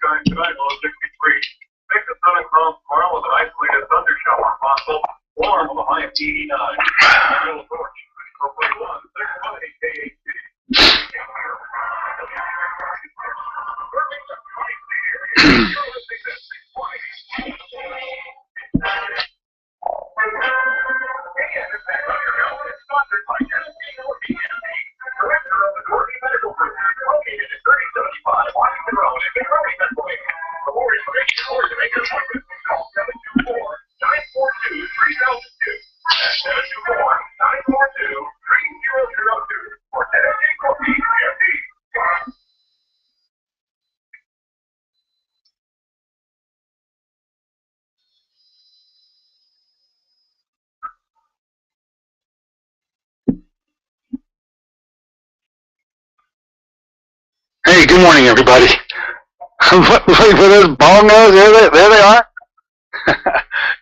sunshine tonight, low 63. Mix of sun and clouds tomorrow with an isolated thunder shower possible. Warm with a high of 89. Little torch. 41. 618 KHC. Hey, good morning, everybody. Wait for those bongos. There they are.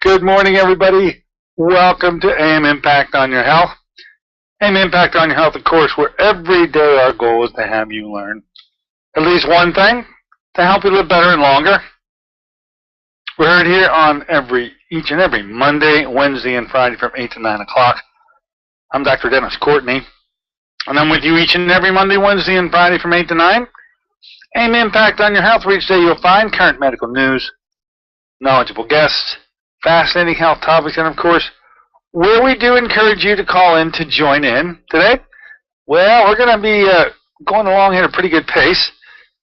Good morning, everybody. Welcome to AM Impact on Your Health. AM Impact on Your Health, of course, where every day our goal is to have you learn at least one thing to help you live better and longer. We're heard here on each and every Monday, Wednesday, and Friday from 8 to 9 o'clock. I'm Dr. Dennis Courtney, and I'm with you each and every Monday, Wednesday, and Friday from 8 to 9. AIM Impact on Your Health, where each day you'll find current medical news, knowledgeable guests, fascinating health topics, and of course, where we do encourage you to call in to join in today. Well, we're going to be going along at a pretty good pace.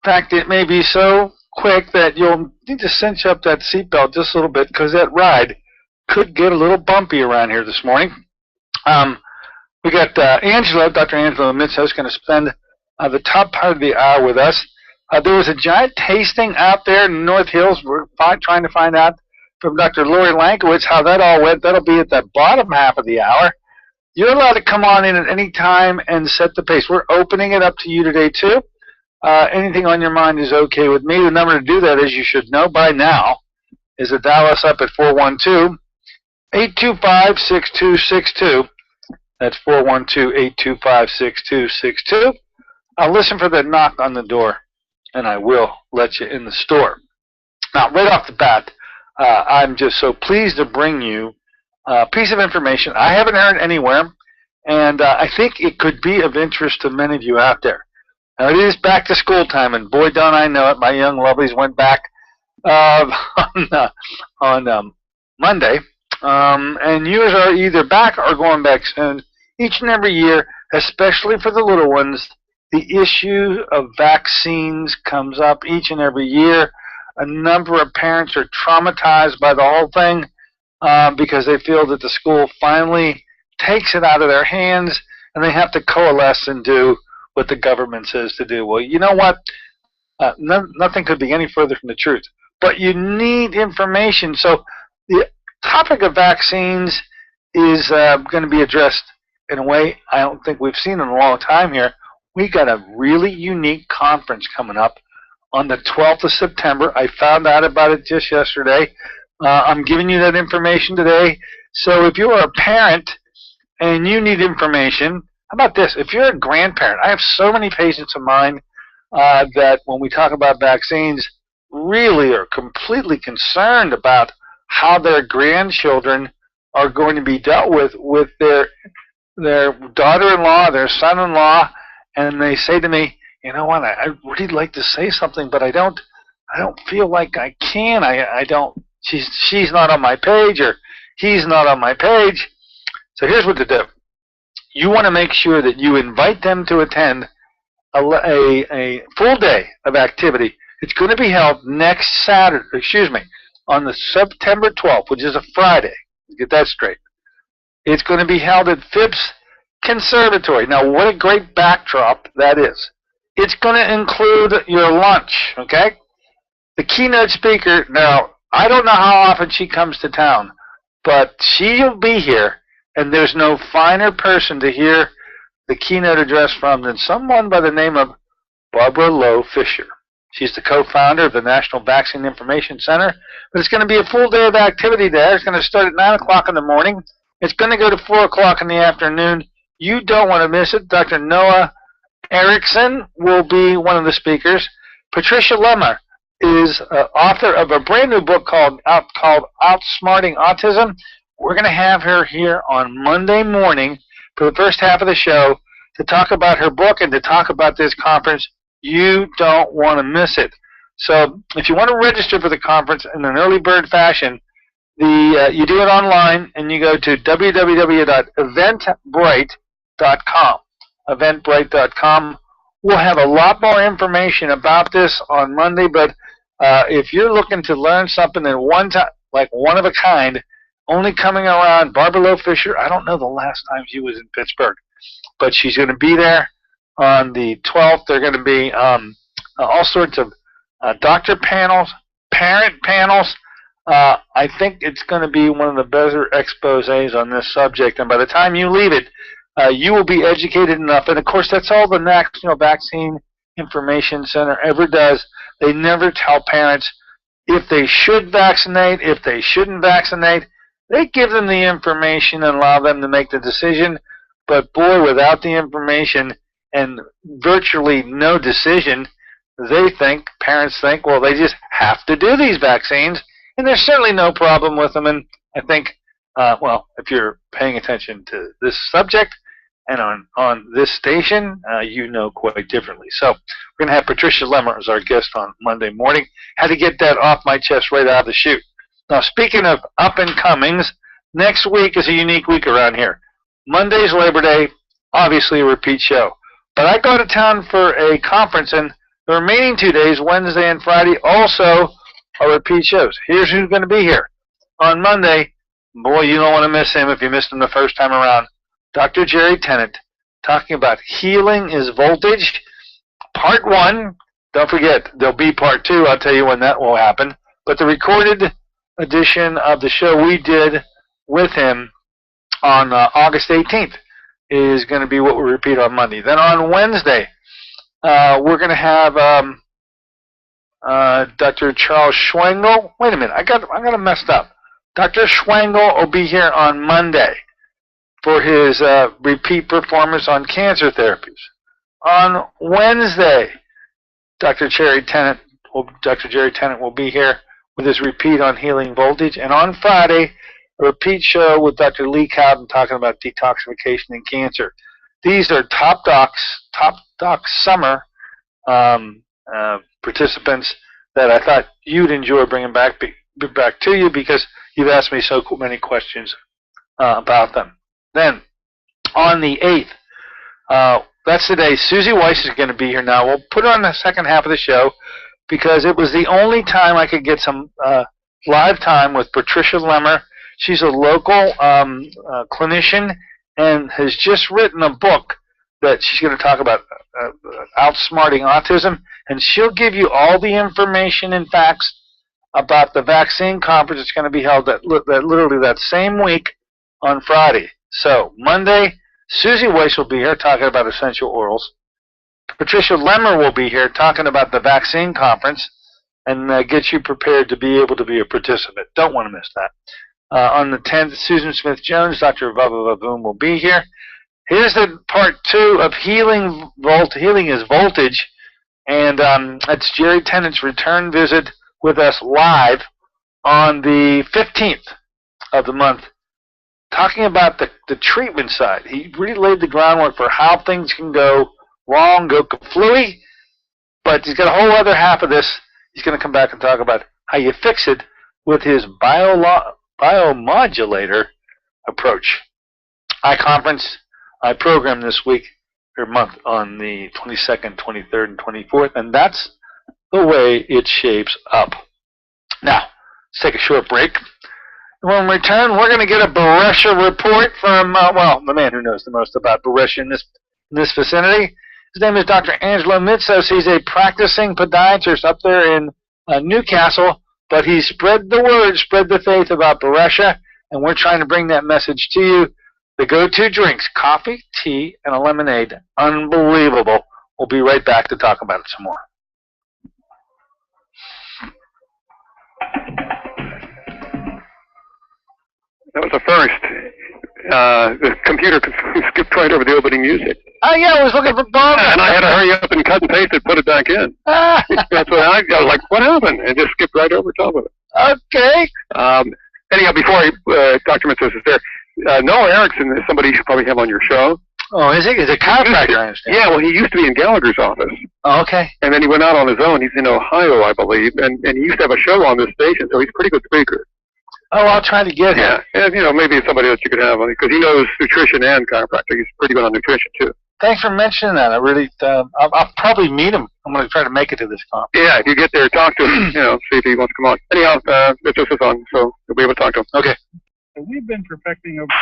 In fact, it may be so quick that you'll need to cinch up that seatbelt just a little bit because that ride could get a little bumpy around here this morning. We got Angela, Dr. Angela Mitso, is going to spend the top part of the hour with us. There was a giant tasting out there in North Hills. We're trying to find out from Dr. Lori Lankowitz how that all went. That'll be at the bottom half of the hour. You're allowed to come on in at any time and set the pace. We're opening it up to you today, too. Anything on your mind is okay with me. The number to do that, as you should know by now, is to dial us up at 412-825-6262. That's 412-825-6262. I'll listen for that knock on the door, and I will let you in the store. Now, right off the bat, I'm just so pleased to bring you a piece of information I haven't heard anywhere, and I think it could be of interest to many of you out there. Now, it is back to school time, and boy, don't I know it. My young lovelies went back on Monday, and you are either back or going back soon. Each and every year, especially for the little ones, the issue of vaccines comes up each and every year. A number of parents are traumatized by the whole thing because they feel that the school finally takes it out of their hands and they have to coalesce and do what the government says to do. Well, you know what? Nothing could be any further from the truth. But you need information. So the topic of vaccines is going to be addressed in a way I don't think we've seen in a long time here. We got a really unique conference coming up on the 12th of September. I found out about it just yesterday. I'm giving you that information today. So if you are a parent and you need information, how about this? If you're a grandparent, I have so many patients of mine that when we talk about vaccines really are completely concerned about how their grandchildren are going to be dealt with their daughter-in-law, their son-in-law, and they say to me, you know what, I really like to say something, but I don't feel like I can. I don't. She's not on my page, or he's not on my page. So here's what to do. You want to make sure that you invite them to attend a full day of activity. It's going to be held next Saturday, on the September 12th, which is a Friday. Get that straight. It's going to be held at Phipps Conservatory. Now, what a great backdrop that is. It's going to include your lunch, okay? The keynote speaker, now, I don't know how often she comes to town, but she'll be here, and there's no finer person to hear the keynote address from than someone by the name of Barbara Lowe Fisher. She's the co-founder of the National Vaccine Information Center, but it's going to be a full day of activity there. It's going to start at 9 o'clock in the morning. It's going to go to 4 o'clock in the afternoon. You don't want to miss it. Dr. Noah Erickson will be one of the speakers. Patricia Lemmer, is author of a brand new book called Outsmarting Autism. We're going to have her here on Monday morning for the first half of the show to talk about her book and to talk about this conference. You don't want to miss it. So if you want to register for the conference in an early bird fashion, you do it online and you go to www.eventbrite.com. Eventbrite.com. We'll have a lot more information about this on Monday, but if you're looking to learn something in one time, like one of a kind, only coming around, Barbara Lowe Fisher, I don't know the last time she was in Pittsburgh, but she's going to be there on the 12th. There are going to be all sorts of doctor panels, parent panels. I think it's going to be one of the better exposés on this subject, and by the time you leave it, you will be educated enough. And of course, that's all the National Vaccine Information Center ever does. They never tell parents if they should vaccinate, if they shouldn't vaccinate. They give them the information and allow them to make the decision. But boy, without the information and virtually no decision, parents think, well, they just have to do these vaccines, and there's certainly no problem with them. And I think, if you're paying attention to this subject and on this station, you know quite differently. So we're going to have Patricia Lemmer as our guest on Monday morning. Had to get that off my chest right out of the chute. Now, speaking of up-and-comings, next week is a unique week around here. Monday's Labor Day, obviously a repeat show. But I go to town for a conference, and the remaining 2 days, Wednesday and Friday, also are repeat shows. Here's who's going to be here. On Monday, boy, you don't want to miss him if you missed him the first time around. Dr. Jerry Tennant, talking about Healing is Voltage, Part 1. Don't forget, there'll be Part 2. I'll tell you when that will happen. But the recorded edition of the show we did with him on August 18th is going to be what we repeat on Monday. Then on Wednesday, we're going to have Dr. Charles Schwengel. Wait a minute, I got it messed up. Dr. Schwengel will be here on Monday for his repeat performance on cancer therapies. On Wednesday, Dr. Jerry Tennant will be here with his repeat on Healing Voltage. And on Friday, a repeat show with Dr. Lee Cowden talking about detoxification and cancer. These are top docs summer participants that I thought you'd enjoy bringing back to you because you've asked me so many questions about them. Then, on the 8th, that's the day Susie Weiss is going to be here now. We'll put her on the second half of the show because it was the only time I could get some live time with Patricia Lemmer. She's a local clinician and has just written a book that she's going to talk about outsmarting autism, and she'll give you all the information and facts about the vaccine conference that's going to be held literally that same week on Friday. So Monday, Susie Weiss will be here talking about essential orals. Patricia Lemmer will be here talking about the vaccine conference and get you prepared to be able to be a participant. Don't want to miss that. On the 10th, Susan Smith-Jones, Dr. Vavavoom will be here. Here's the part 2 of Healing is Voltage, and it's Jerry Tennant's return visit with us live on the 15th of the month, talking about the treatment side. He really laid the groundwork for how things can go wrong, go kaflooey, but he's got a whole other half of this. He's going to come back and talk about how you fix it with his biomodulator approach. I program this week or month on the 22nd, 23rd, and 24th, and that's the way it shapes up. Now, let's take a short break. When we return, we're going to get a Boresha report from, the man who knows the most about Boresha in this vicinity. His name is Dr. Angelo Mitsos. He's a practicing podiatrist up there in Newcastle, but he spread the word, spread the faith about Boresha, and we're trying to bring that message to you. The go-to drinks, coffee, tea, and a lemonade. Unbelievable. We'll be right back to talk about it some more. That was a first. The computer skipped right over the opening music. Oh, yeah, I was looking for Bob. Yeah, and I had to hurry up and cut and paste it, put it back in. That's what I was like, what happened? And just skipped right over top of it. Okay. Anyhow, before Dr. Mitzos is there, Noah Erickson is somebody you should probably have on your show. Oh, is he? He's a chiropractor, I understand. Yeah, well, he used to be in Gallagher's office. Oh, okay. And then he went out on his own. He's in Ohio, I believe. And he used to have a show on this station, so he's a pretty good speaker. Oh, I'll try to get him. Yeah, and, maybe it's somebody else you could have on, because he knows nutrition and chiropractic. He's pretty good on nutrition, too. Thanks for mentioning that. I really, I'll probably meet him. I'm going to try to make it to this conference. Yeah, if you get there, talk to him, see if he wants to come on. Anyhow, it's just on, so you'll be able to talk to him. Okay. So we've been perfecting over.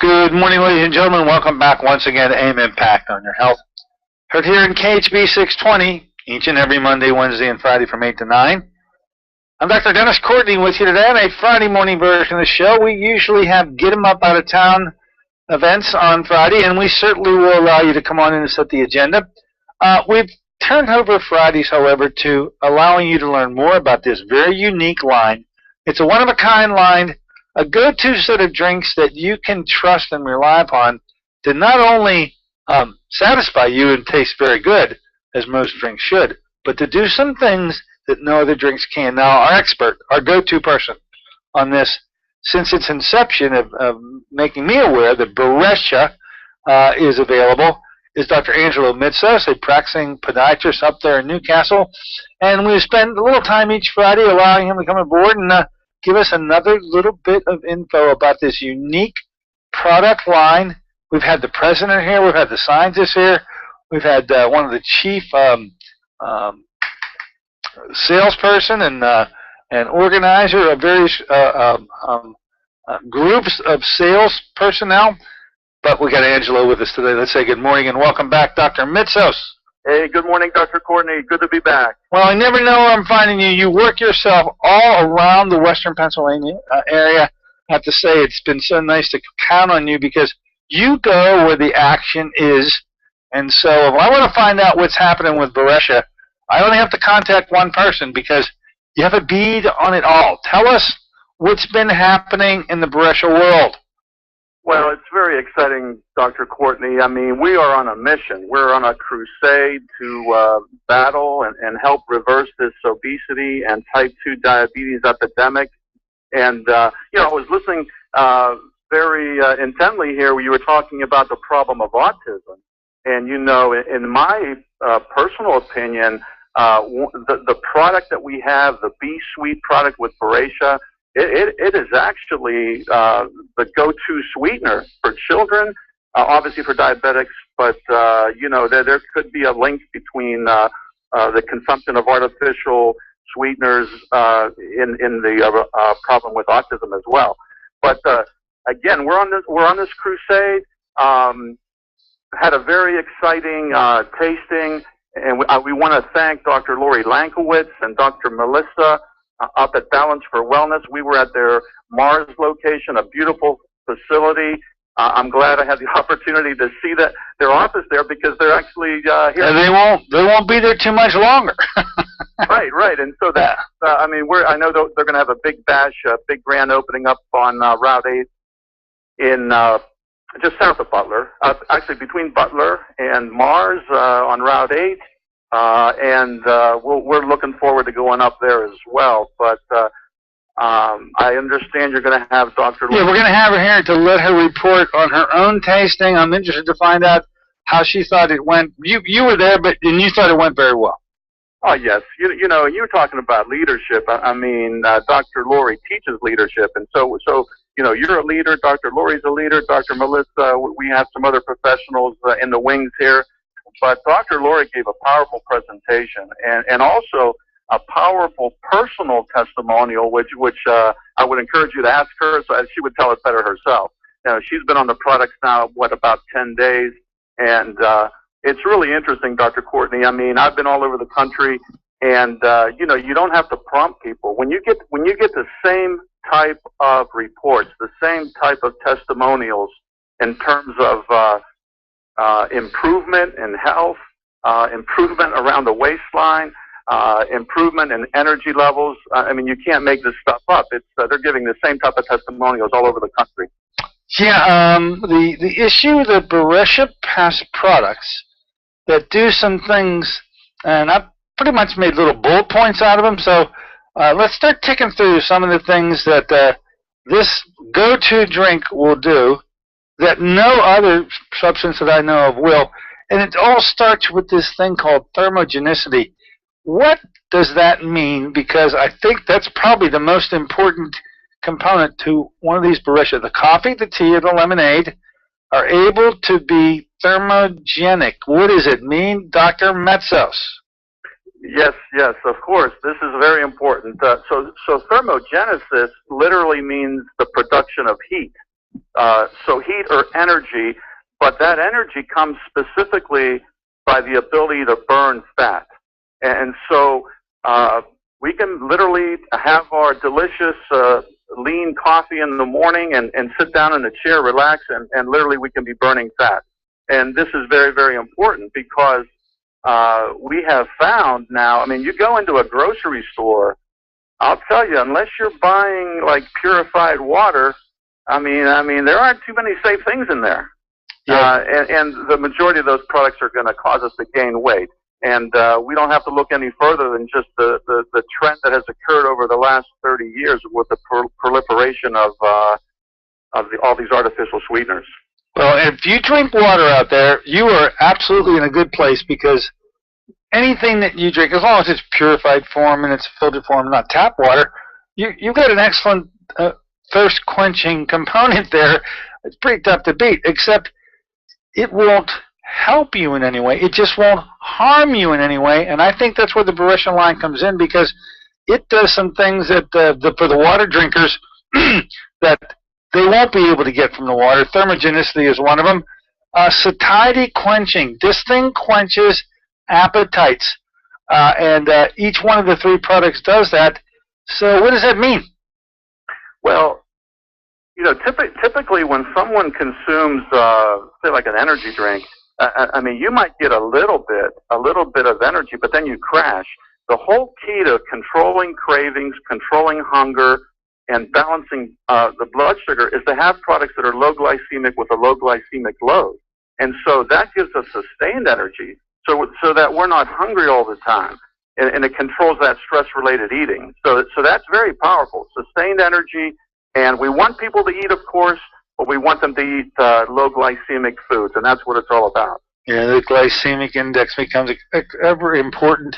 Good morning, ladies and gentlemen. Welcome back once again to AIM Impact on Your Health. Heard here in KHB 620 each and every Monday, Wednesday, and Friday from 8 to 9. I'm Dr. Dennis Courtney with you today on a Friday morning version of the show. We usually have Get 'em Up Out of Town events on Friday, and we certainly will allow you to come on in and set the agenda. We've turned over Fridays, however, to allowing you to learn more about this very unique line. It's a one-of-a-kind line, a go-to set of drinks that you can trust and rely upon to not only satisfy you and taste very good, as most drinks should, but to do some things that no other drinks can. Now, our expert, our go-to person on this, since its inception of making me aware that Boresha is available, is Dr. Angelo Mitzos, a practicing podiatrist up there in Newcastle. And we spend a little time each Friday allowing him to come aboard and give us another little bit of info about this unique product line. We've had the president here. We've had the scientists here. We've had one of the chief salesperson and organizer of various groups of sales personnel. But we got Angelo with us today. Let's say good morning and welcome back, Dr. Mitzos. Hey, good morning, Dr. Courtney. Good to be back. Well, I never know where I'm finding you. You work yourself all around the Western Pennsylvania area. I have to say it's been so nice to count on you because you go where the action is. And so if I want to find out what's happening with Boresha, I only have to contact one person because you have a bead on it all. Tell us what's been happening in the Boresha world. Well, it's very exciting, Dr. Courtney. I mean, we are on a mission. We're on a crusade to battle and help reverse this obesity and type 2 diabetes epidemic. And, I was listening very intently here where you were talking about the problem of autism. And, in my personal opinion, the product that we have, the B-Sweet product with Boresha, it is actually the go-to sweetener for children, obviously for diabetics, but, there could be a link between the consumption of artificial sweeteners in the problem with autism as well. But, again, we're on this crusade. Had a very exciting tasting, and we want to thank Dr. Lori Lankowitz and Dr. Melissa up at Balance for Wellness. We were at their Mars location, a beautiful facility. I'm glad I had the opportunity to see their office there because they're actually here. And they won't be there too much longer. Right. And so that I know they're going to have a big bash, a big grand opening up on Route 8 in just south of Butler, actually between Butler and Mars on Route 8. We're looking forward to going up there as well. But I understand you're going to have Dr. Yeah, we're going to have her here to let her report on her own tasting. I'm interested to find out how she thought it went. You were there, and you thought it went very well. Oh, yes. You were talking about leadership. I mean, Dr. Lori teaches leadership. And so you're a leader. Dr. Lori's a leader. Dr. Melissa, we have some other professionals in the wings here. But Dr. Lori gave a powerful presentation, and also a powerful personal testimonial, which I would encourage you to ask her, so she would tell it better herself. You know, she's been on the products now, about 10 days, and it's really interesting, Dr. Courtney. I mean, I've been all over the country, and you know, you don't have to prompt people. When you get the same type of reports, the same type of testimonials in terms of improvement in health, improvement around the waistline, improvement in energy levels. I mean, you can't make this stuff up. It's they're giving the same type of testimonials all over the country. Yeah, the issue with the Boresha Pass products that do some things, and I've pretty much made little bullet points out of them. So let's start ticking through some of the things that this go-to drink will do that no other substance that I know of will. And it all starts with this thing called thermogenicity. What does that mean? Because I think that's probably the most important component to one of these Boresha. The coffee, the tea, or the lemonade are able to be thermogenic. What does it mean, Dr. Metzos? Yes, of course. This is very important. So thermogenesis literally means the production of heat. So heat or energy, but that energy comes specifically by the ability to burn fat. And so we can literally have our delicious lean coffee in the morning and sit down in a chair, relax, and literally we can be burning fat. And this is very, very important because we have found now, I mean, you go into a grocery store, I'll tell you, unless you're buying like purified water, I mean, there aren't too many safe things in there. Yeah. And the majority of those products are going to cause us to gain weight. And we don't have to look any further than just the trend that has occurred over the last 30 years with the proliferation of all these artificial sweeteners. Well, if you drink water out there, you are absolutely in a good place, because anything that you drink, as long as it's purified form and it's filtered form, not tap water, you've got an excellent thirst-quenching component there. It's pretty tough to beat, except it won't help you in any way. It just won't harm you in any way, and I think that's where the Boresha line comes in, because it does some things that for the water drinkers that they won't be able to get from the water. Thermogenicity is one of them. Satiety quenching. This thing quenches appetites, and each one of the three products does that. So what does that mean? Well, you know, typically when someone consumes, say, like an energy drink, I mean, you might get a little bit of energy, but then you crash. The whole key to controlling cravings, controlling hunger, and balancing the blood sugar is to have products that are low glycemic with a low glycemic load. And so that gives us sustained energy so that we're not hungry all the time. And it controls that stress-related eating. So that's very powerful. Sustained energy, and we want people to eat, of course, but we want them to eat low glycemic foods, and that's what it's all about. Yeah, the glycemic index becomes ever important.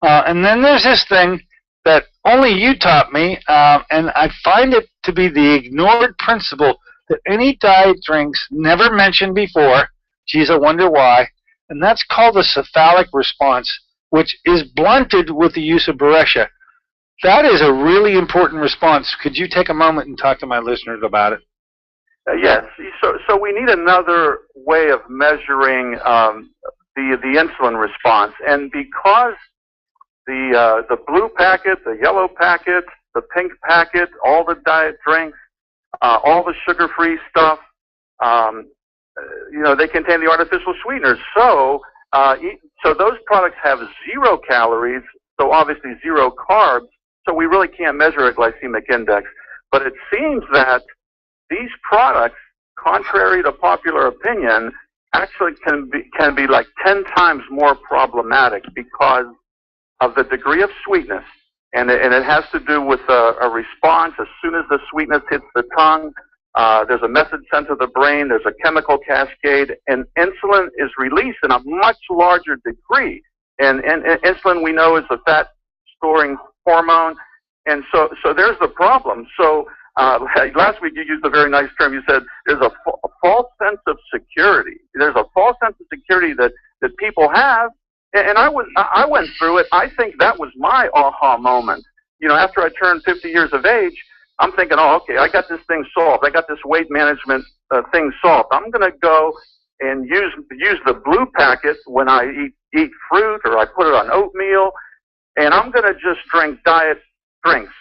And then there's this thing that only you taught me, and I find it to be the ignored principle that any diet drinks never mentioned before. Geez, I wonder why. And that's called the cephalic response, which is blunted with the use of Boresha. That is a really important response. Could you take a moment and talk to my listeners about it? Yes. So we need another way of measuring the insulin response, and because the blue packet, the yellow packet, the pink packet, all the diet drinks, all the sugar-free stuff, you know, they contain the artificial sweeteners. So those products have 0 calories, so obviously 0 carbs. So we really can't measure a glycemic index. But it seems that these products, contrary to popular opinion, actually can be like 10 times more problematic because of the degree of sweetness. And it has to do with a response. As soon as the sweetness hits the tongue, there's a message sent to the brain, there's a chemical cascade, and insulin is released in a much larger degree. And insulin, we know, is a fat-storing hormone. And so there's the problem. So last week you used a very nice term. You said there's a false sense of security. There's a false sense of security that people have And I went through it. I think that was my aha moment. You know, after I turned 50 years of age, I'm thinking, oh, okay, I got this thing solved. I got this weight management thing solved. I'm going to go and use the blue packet when I eat fruit, or I put it on oatmeal, and I'm going to just drink diet drinks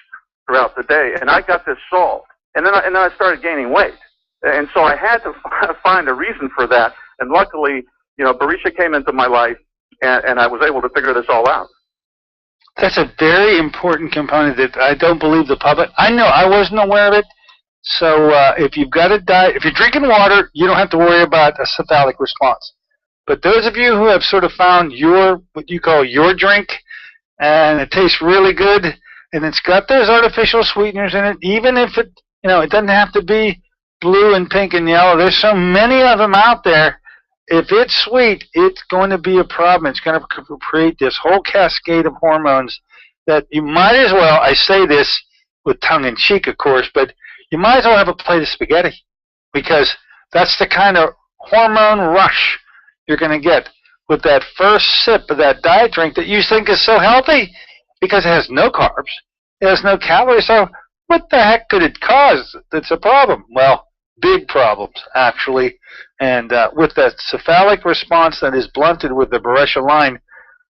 throughout the day. And I got this solved. And then I started gaining weight. And so I had to find a reason for that. And luckily, you know, Boresha came into my life, and I was able to figure this all out. That's a very important component that I don't believe the public. I know I wasn't aware of it. So if you've got a diet, if you're drinking water, you don't have to worry about a cephalic response. But those of you who have sort of found what you call your drink, and it tastes really good, and it's got those artificial sweeteners in it, even if it, you know, it doesn't have to be blue and pink and yellow. There's so many of them out there. If it's sweet, it's going to be a problem. It's going to create this whole cascade of hormones that you might as well, I say this with tongue-in-cheek, of course, but you might as well have a plate of spaghetti, because that's the kind of hormone rush you're going to get with that first sip of that diet drink that you think is so healthy, because it has no carbs, it has no calories. So what the heck could it cause that's a problem? Well, big problems, actually. And with that cephalic response that is blunted with the Boresha line,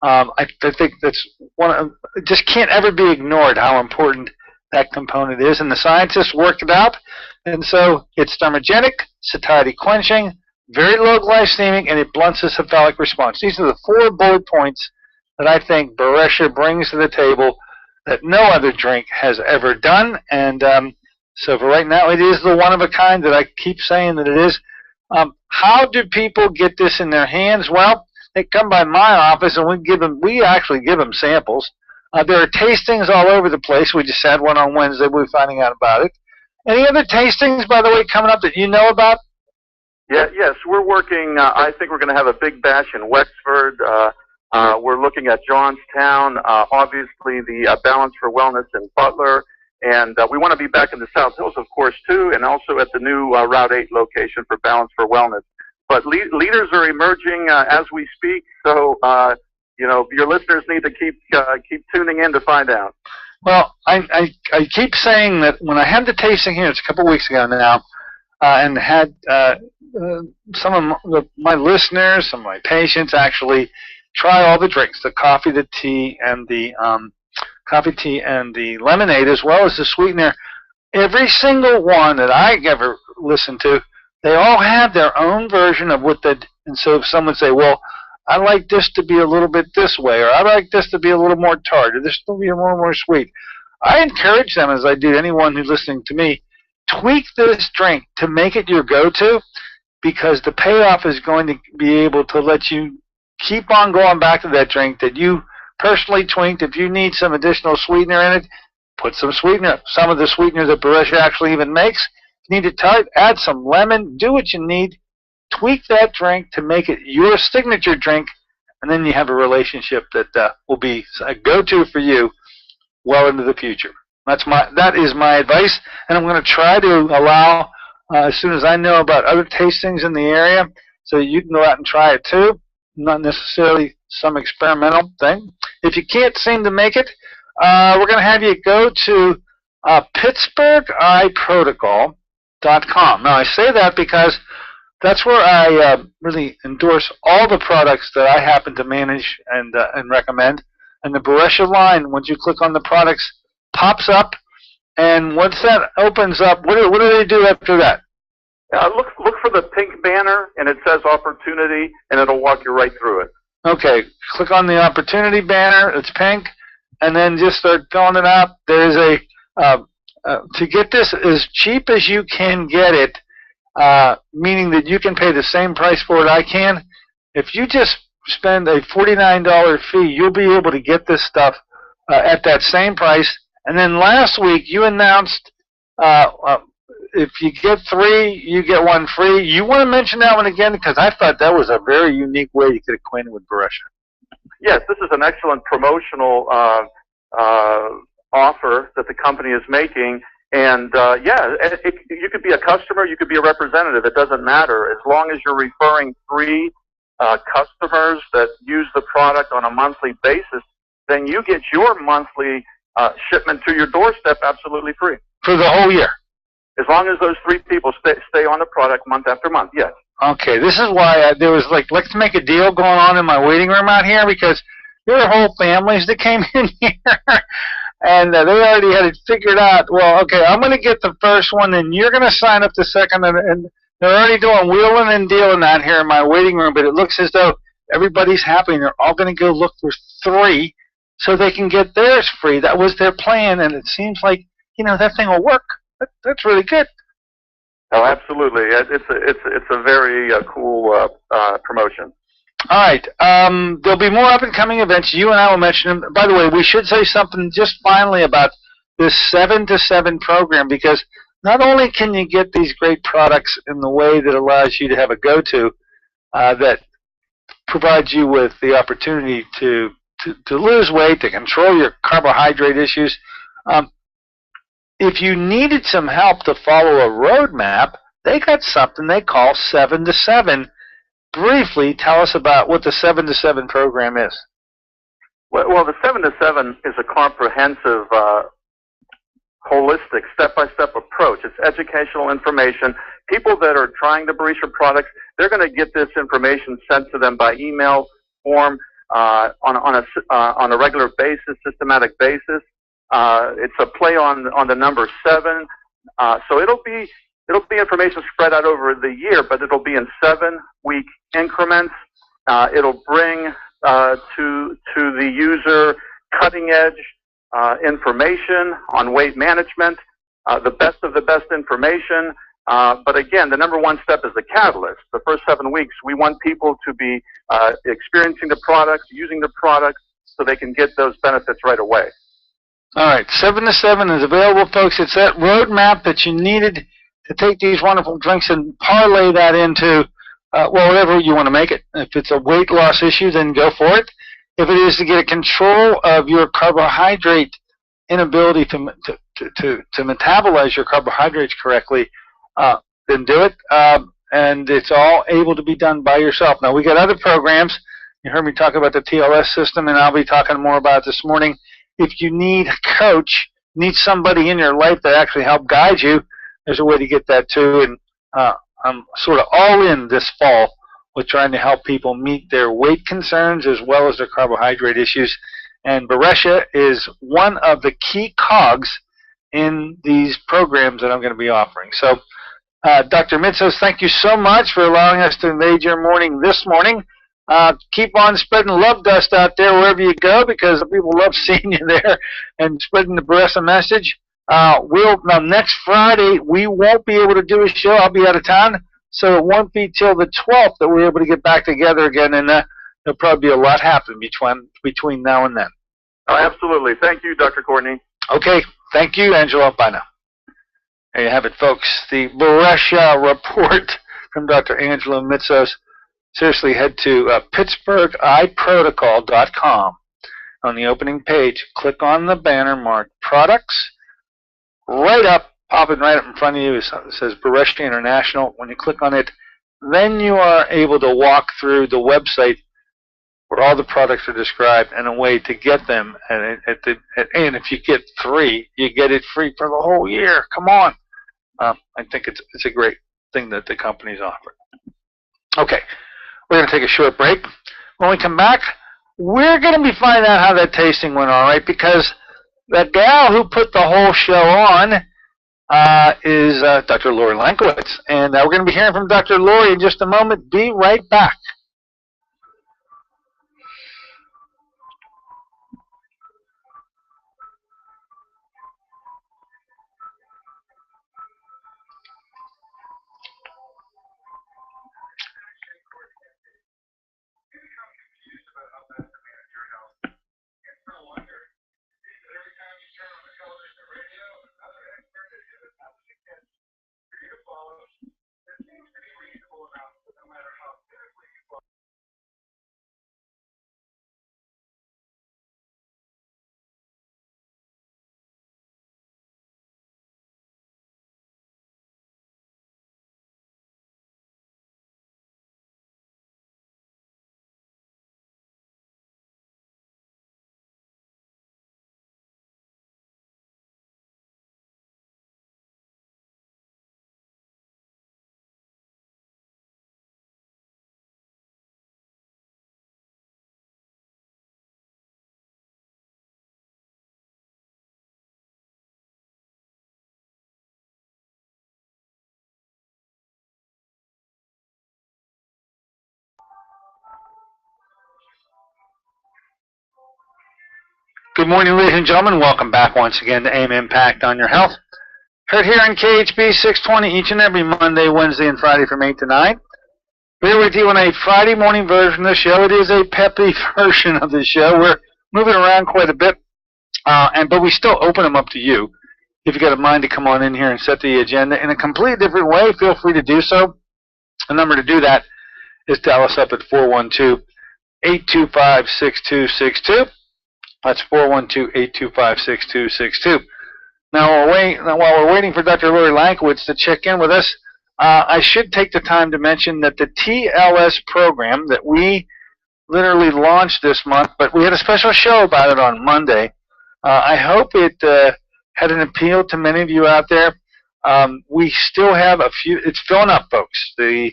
I think that's it just can't ever be ignored how important that component is. And the scientists worked it out. And so it's thermogenic, satiety quenching, very low glycemic, and it blunts the cephalic response. These are the 4 bullet points that I think Boresha brings to the table that no other drink has ever done. And so for right now, it is the one of a kind that I keep saying that it is. How do people get this in their hands? Well, they come by my office, and we actually give them samples. There are tastings all over the place. We just had one on Wednesday. We'll be finding out about it. Any other tastings, by the way, coming up that you know about? Yeah, yes, we're working. I think we're going to have a big bash in Wexford. We're looking at Johnstown. Obviously, the Balance for Wellness in Butler. And we want to be back in the South Hills, of course, too, and also at the new Route 8 location for Balance for Wellness. But leaders are emerging as we speak, so you know, your listeners need to keep tuning in to find out. Well, I keep saying that when I had the tasting here, it's a couple of weeks ago now, and had some of my listeners, some of my patients actually try all the drinks, the coffee, the tea, and the lemonade, as well as the sweetener. Every single one that I ever listened to, they all have their own version of what they. And so if someone say, well, I like this to be a little bit this way, or I like this to be a little more tart, or this to be a little more sweet, I encourage them, as I do anyone who's listening to me, tweak this drink to make it your go-to, because the payoff is going to be able to let you keep on going back to that drink that you personally tweaked. If you need some additional sweetener in it, put some sweetener. Some of the sweetener that Boresha actually even makes. If you need it tart, add some lemon. Do what you need. Tweak that drink to make it your signature drink, and then you have a relationship that will be a go-to for you well into the future. That is my advice, and I'm going to try to allow, as soon as I know about other tastings in the area, so you can go out and try it too. Not necessarily some experimental thing. If you can't seem to make it, we're going to have you go to PittsburghEyeProtocol.com. Now, I say that because that's where I really endorse all the products that I happen to manage and recommend. And the Boresha line, once you click on the products, pops up. And once that opens up, what do they do after that? Look for the pink banner, and it says opportunity, and it'll walk you right through it. Okay, click on the opportunity banner. It's pink, and then just start filling it out. There's to get this as cheap as you can get it, meaning that you can pay the same price for it I can. If you just spend a $49 fee, you'll be able to get this stuff at that same price. And then last week you announced if you get 3, you get 1 free. You want to mention that one again, because I thought that was a very unique way to get acquainted with Boresha. Yes, this is an excellent promotional offer that the company is making. And you could be a customer, you could be a representative. It doesn't matter. As long as you're referring 3 customers that use the product on a monthly basis, then you get your monthly shipment to your doorstep absolutely free. For the whole year? As long as those 3 people stay on the product month after month, yes. Okay, this is why there was like, let's make a deal going on in my waiting room out here, because there are whole families that came in here, and they already had it figured out. Well, okay, I'm going to get the first one, and you're going to sign up the second, and they're already doing wheeling and dealing out here in my waiting room, but it looks as though everybody's happy, and they're all going to go look for 3 so they can get theirs free. That was their plan, and it seems like, that thing will work. That's really good. Oh, absolutely. It's a very cool promotion. All right. There'll be more up-and-coming events. You and I will mention them. By the way, we should say something just finally about this 7 to 7 program, because not only can you get these great products in the way that allows you to have a go-to that provides you with the opportunity to lose weight, to control your carbohydrate issues. If you needed some help to follow a roadmap, they got something they call 7 to 7. Briefly, tell us about what the 7 to 7 program is. Well, the 7 to 7 is a comprehensive, holistic, step-by-step approach. It's educational information. People that are trying the Boresha products, they're going to get this information sent to them by email form on a regular basis, systematic basis. It's a play on the number 7. So it'll be information spread out over the year, but it'll be in 7-week increments. It'll bring to the user cutting edge information on weight management, the best of the best information. But again, the number 1 step is the catalyst. The first 7 weeks, we want people to be experiencing the products, using the products, so they can get those benefits right away. All right, 7 to 7 is available, folks. It's that roadmap that you needed to take these wonderful drinks and parlay that into, whatever you want to make it. If it's a weight loss issue, then go for it. If it is to get a control of your carbohydrate inability to metabolize your carbohydrates correctly, then do it. And it's all able to be done by yourself. Now, we got other programs. You heard me talk about the TLS system, and I'll be talking more about it this morning. If you need a coach, need somebody in your life that actually help guide you, there's a way to get that too. And I'm sort of all in this fall with trying to help people meet their weight concerns as well as their carbohydrate issues. And Boresha is one of the key cogs in these programs that I'm going to be offering. So, Dr. Mitsos, thank you so much for allowing us to invade your morning this morning. Keep on spreading love dust out there wherever you go, because people love seeing you there and spreading the Boresha message. Now next Friday we won't be able to do a show. I'll be out of town, so it won't be till the 12th that we're able to get back together again, and there'll probably be a lot happen between now and then. Oh, absolutely. Thank you, Dr. Courtney. Okay. Thank you, Angela. Bye now. There you have it, folks. The Boresha report from Dr. Angela Mitsos. Seriously, head to PittsburghEyeProtocol.com. On the opening page, click on the banner marked Products. Right up, popping right up in front of you, it says Boresha International. When you click on it, then you are able to walk through the website where all the products are described and a way to get them. And if you get 3, you get it free for the whole year. Come on. I think it's a great thing that the company's offering. Okay. We're going to take a short break. When we come back, we're going to be finding out how that tasting went, all right, because the gal who put the whole show on is Dr. Lori Lankowitz. And we're going to be hearing from Dr. Lori in just a moment. Be right back. It seems to be reasonable enough, no matter how physically good morning, ladies and gentlemen. Welcome back once again to AIM Impact on Your Health. Heard here on KHB 620 each and every Monday, Wednesday, and Friday from 8 to 9. We're with you on a Friday morning version of the show. It is a peppy version of the show. We're moving around quite a bit, but we still open them up to you. If you got a mind to come on in here and set the agenda in a completely different way, feel free to do so. The number to do that is dial us up at 412-825-6262. That's 412-825-6262. Now, while we're waiting for Dr. Lori Lankowitz to check in with us, I should take the time to mention that the TLS program that we literally launched this month, but we had a special show about it on Monday. I hope it had an appeal to many of you out there. We still have a few. It's filling up, folks. The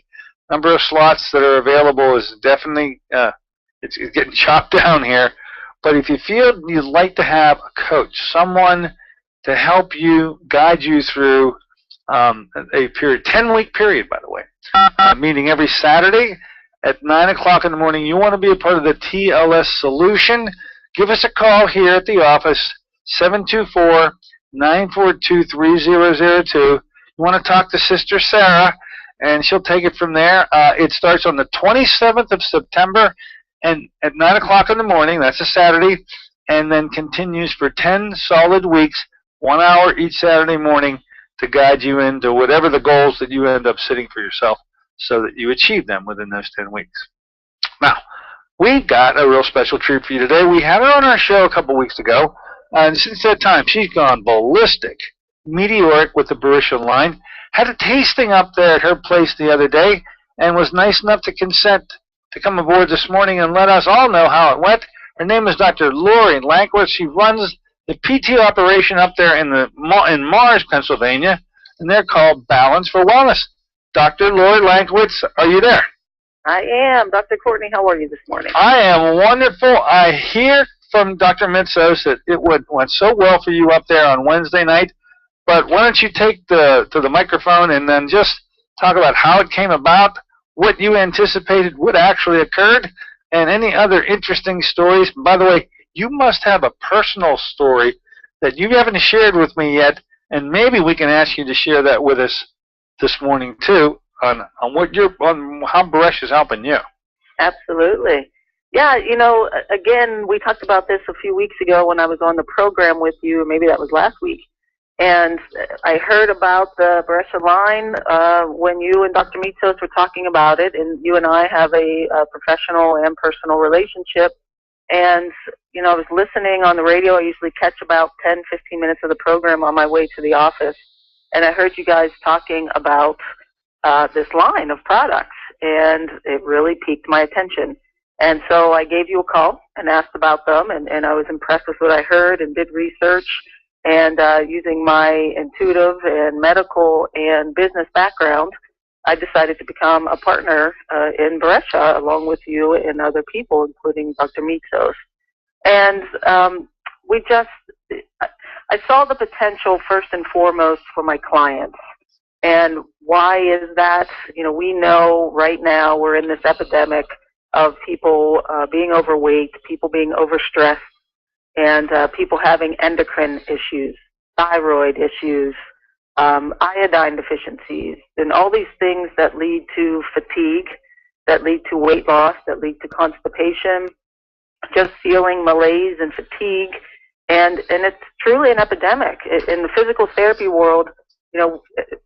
number of slots that are available is definitely it's getting chopped down here. But if you feel you'd like to have a coach, someone to help you, guide you through a period, 10-week period, by the way, meeting every Saturday at 9 o'clock in the morning. You want to be a part of the TLS solution, give us a call here at the office, 724-942-3002. You want to talk to Sister Sarah, and she'll take it from there. It starts on the 27th of September and at 9 o'clock in the morning. That's a Saturday, and then continues for 10 solid weeks, 1 hour each Saturday morning to guide you into whatever the goals that you end up setting for yourself so that you achieve them within those 10 weeks. Now, we've got a real special treat for you today. We had her on our show a couple weeks ago, and since that time, she's gone ballistic, meteoric with the Boresha line. Had a tasting up there at her place the other day, and was nice enough to consent to come aboard this morning and let us all know how it went. Her name is Dr. Lori Lankowitz. She runs the PT operation up there in Mars, Pennsylvania, and they're called Balance for Wellness. Dr. Lori Lankowitz, are you there? I am. Dr. Courtney, how are you this morning? I am wonderful. I hear from Dr. Mitzos that it went so well for you up there on Wednesday night, but why don't you take to the microphone and then just talk about how it came about, what you anticipated would actually occurred, and any other interesting stories. By the way, you must have a personal story that you haven't shared with me yet, and maybe we can ask you to share that with us this morning too, on how Boresha is helping you. Absolutely. Yeah, again, we talked about this a few weeks ago when I was on the program with you, maybe that was last week, and I heard about the Boresha line when you and Dr. Mitzos were talking about it, and you and I have a professional and personal relationship. And, I was listening on the radio. I usually catch about 10, 15 minutes of the program on my way to the office. And I heard you guys talking about this line of products, and it really piqued my attention. And so I gave you a call and asked about them, and I was impressed with what I heard and did research. And using my intuitive and medical and business background, I decided to become a partner in Boresha along with you and other people, including Dr. Mitzos. And I saw the potential first and foremost for my clients. And why is that? We know right now we're in this epidemic of people being overweight, people being overstressed, and people having endocrine issues, thyroid issues, iodine deficiencies, and all these things that lead to fatigue, that lead to weight loss, that lead to constipation, just feeling malaise and fatigue, and it's truly an epidemic. In the physical therapy world,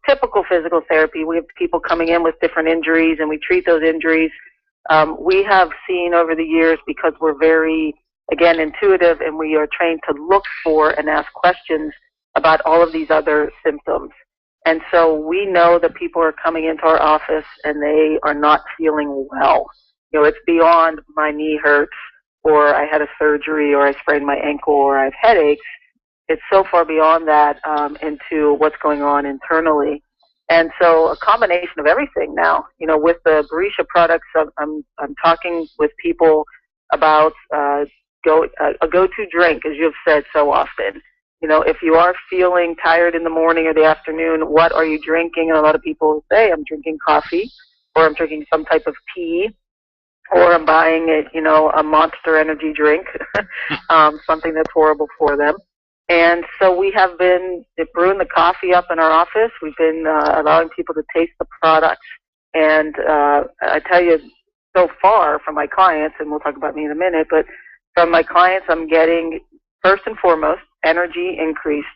typical physical therapy, we have people coming in with different injuries, and we treat those injuries. We have seen over the years, because we're very, again, intuitive, and we are trained to look for and ask questions about all of these other symptoms. And so we know that people are coming into our office and they are not feeling well. It's beyond my knee hurts, or I had a surgery, or I sprained my ankle, or I have headaches. It's so far beyond that into what's going on internally. And so a combination of everything now, with the Boresha products, I'm talking with people about a go-to drink, as you've said so often. If you are feeling tired in the morning or the afternoon, what are you drinking? And a lot of people say, I'm drinking coffee, or I'm drinking some type of tea. or I'm buying it, a Monster Energy drink, something that's horrible for them. And so we have been brewing the coffee up in our office. We've been allowing people to taste the products. And I tell you, so far from my clients, and we'll talk about me in a minute, but from my clients, I'm getting, first and foremost, energy increased.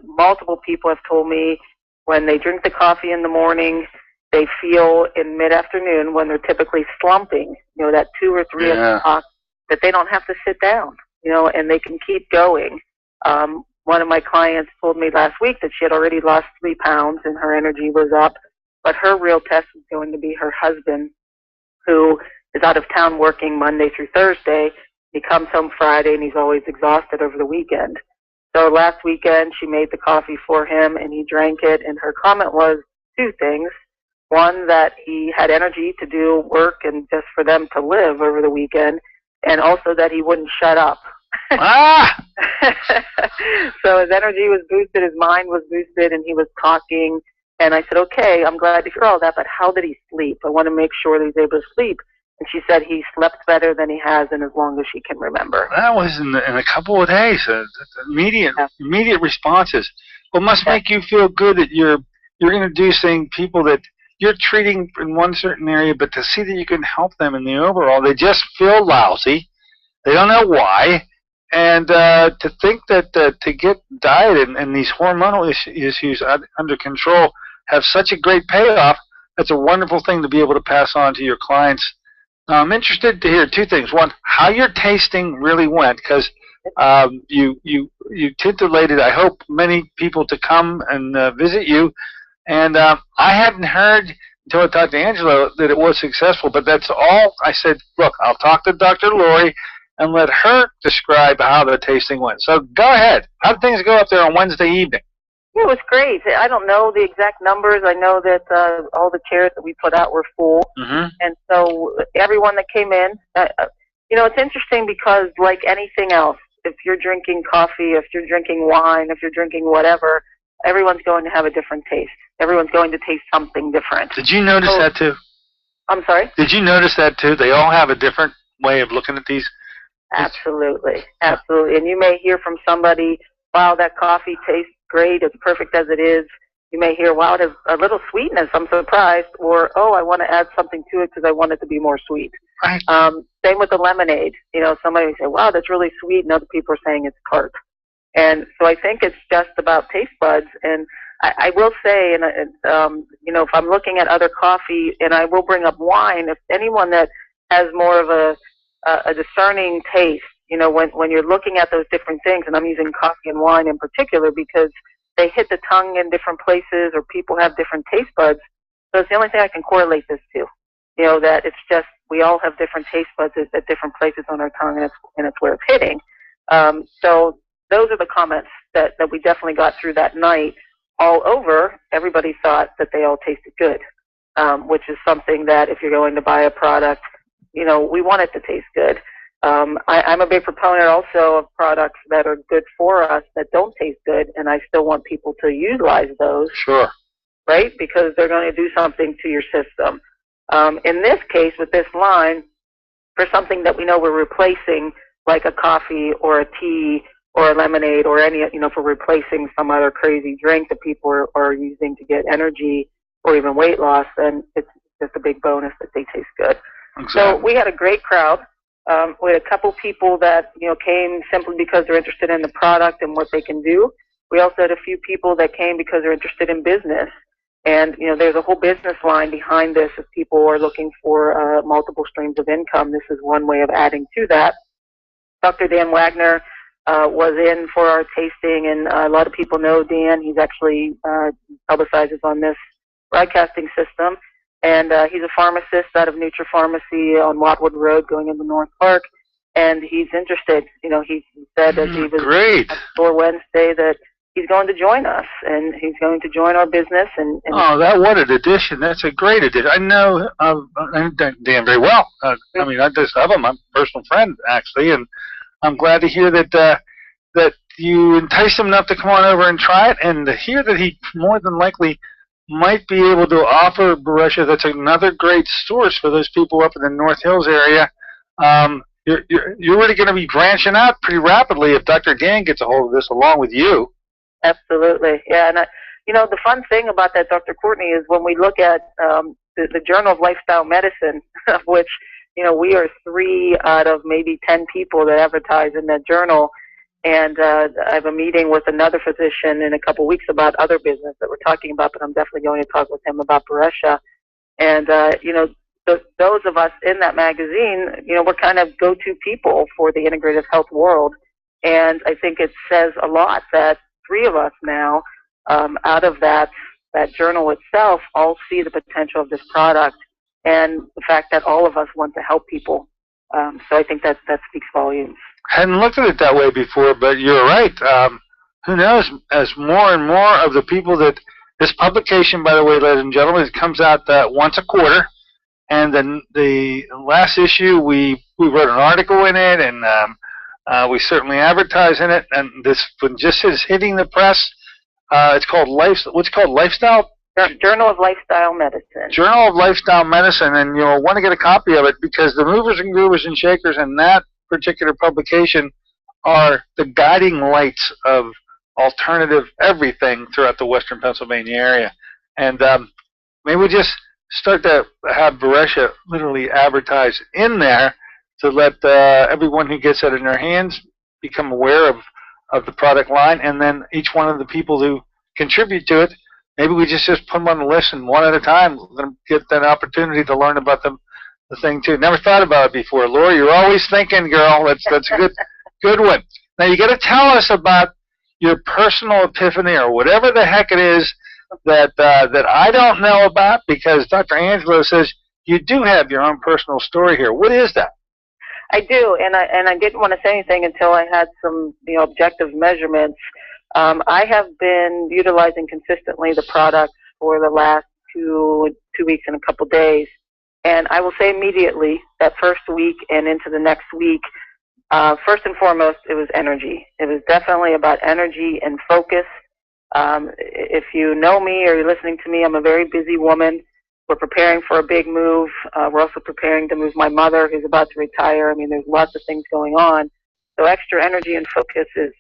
Multiple people have told me when they drink the coffee in the morning, they feel in mid-afternoon when they're typically slumping, that 2 or 3 o'clock, that they don't have to sit down, and they can keep going. One of my clients told me last week that she had already lost 3 pounds and her energy was up, but her real test is going to be her husband, who is out of town working Monday through Thursday. He comes home Friday and he's always exhausted over the weekend. So last weekend she made the coffee for him and he drank it, and her comment was 2 things. One, that he had energy to do work and just for them to live over the weekend, and also that he wouldn't shut up. Ah! So his energy was boosted, his mind was boosted, and he was talking. And I said, okay, I'm glad to hear all that, but how did he sleep? I want to make sure that he's able to sleep. And she said he slept better than he has in as long as she can remember. That was in a couple of days. Immediate responses. Well, it must make you feel good that you're introducing people that you're treating in one certain area, but to see that you can help them in the overall, they just feel lousy. They don't know why. And to think that to get diet and these hormonal issues under control have such a great payoff, that's a wonderful thing to be able to pass on to your clients. I'm interested to hear 2 things. One, how your tasting really went, because you titillated, I hope, many people to come and visit you. And I hadn't heard until I talked to Angela that it was successful, but that's all. I said, look, I'll talk to Dr. Lori and let her describe how the tasting went. So go ahead. How did things go up there on Wednesday evening? It was great. I don't know the exact numbers. I know that all the chairs that we put out were full. Mm-hmm. And so everyone that came in, it's interesting because like anything else, if you're drinking coffee, if you're drinking wine, if you're drinking whatever, everyone's going to have a different taste. Everyone's going to taste something different. Did you notice that too? I'm sorry? Did you notice that too? They all have a different way of looking at these? Absolutely. Absolutely. And you may hear from somebody, wow, that coffee tastes great. It's perfect as it is. You may hear, wow, it has a little sweetness. I'm surprised. Or, oh, I want to add something to it because I want it to be more sweet. Right. Same with the lemonade. Somebody may say, wow, that's really sweet. And other people are saying it's tart. And so I think it's just about taste buds. And I will say, and if I'm looking at other coffee, and I will bring up wine, if anyone that has more of a discerning taste, when you're looking at those different things, and I'm using coffee and wine in particular because they hit the tongue in different places or people have different taste buds. So it's the only thing I can correlate this to, that it's just we all have different taste buds at different places on our tongue, and it's where it's hitting. So those are the comments that we definitely got through that night. All over, everybody thought that they all tasted good, which is something that if you're going to buy a product, we want it to taste good. I'm a big proponent also of products that are good for us that don't taste good, and I still want people to utilize those. Sure. Right? Because they're going to do something to your system. In this case, with this line, for something that we know we're replacing, like a coffee or a tea or a lemonade or any, for replacing some other crazy drink that people are using to get energy or even weight loss, then it's just a big bonus that they taste good. Exactly. So we had a great crowd. We had a couple people that, came simply because they're interested in the product and what they can do. We also had a few people that came because they're interested in business. And, there's a whole business line behind this. If people are looking for multiple streams of income, this is one way of adding to that. Dr. Dan Wagner was in for our tasting, and a lot of people know Dan. He's actually publicizes on this broadcasting system. And he's a pharmacist out of Nutra Pharmacy on Watwood Road going into North Park. And he's interested. He said as he was great. For Wednesday that he's going to join us, and he's going to join our business. And what an addition. That's a great addition. I know Dan very well. I just have him. I'm a personal friend, actually, and I'm glad to hear that that you enticed him enough to come on over and try it, and to hear that he more than likely might be able to offer, Boresha, that's another great source for those people up in the North Hills area. You're really going to be branching out pretty rapidly if Dr. Dan gets a hold of this along with you. Absolutely, yeah. And the fun thing about that, Dr. Courtney, is when we look at the Journal of Lifestyle Medicine, of which we are 3 out of maybe 10 people that advertise in that journal. And I have a meeting with another physician in a couple weeks about other business that we're talking about, but I'm definitely going to talk with him about Boresha. And, those of us in that magazine, we're kind of go-to people for the integrative health world. And I think it says a lot that 3 of us now, out of that journal itself, all see the potential of this product and the fact that all of us want to help people. So I think that speaks volumes. Hadn't looked at it that way before, but you're right. Who knows, as more and more of the people that this publication, by the way, ladies and gentlemen, it comes out once a quarter, and then the last issue we wrote an article in it, and we certainly advertise in it, and this one just is hitting the press. It's called Lifestyle? Journal of Lifestyle Medicine. Journal of Lifestyle Medicine, and you'll want to get a copy of it because the movers and groovers and shakers in that particular publication are the guiding lights of alternative everything throughout the Western Pennsylvania area. And maybe we just start to have Boresha literally advertise in there to let everyone who gets it in their hands become aware of the product line, and then each one of the people who contribute to it, maybe we just put them on the list and one at a time let them get that opportunity to learn about the thing too. Never thought about it before. Laura, you're always thinking, girl. That's a good one. Now you got to tell us about your personal epiphany or whatever the heck it is that I don't know about, because Dr. Angelo says you do have your own personal story here. What is that? I do, and I didn't want to say anything until I had some objective measurements. I have been utilizing consistently the product for the last two weeks and a couple days. And I will say immediately that first week and into the next week, first and foremost, it was energy. It was definitely about energy and focus. If you know me or you're listening to me, I'm a very busy woman. We're preparing for a big move. We're also preparing to move my mother, who's about to retire. I mean, there's lots of things going on. So extra energy and focus is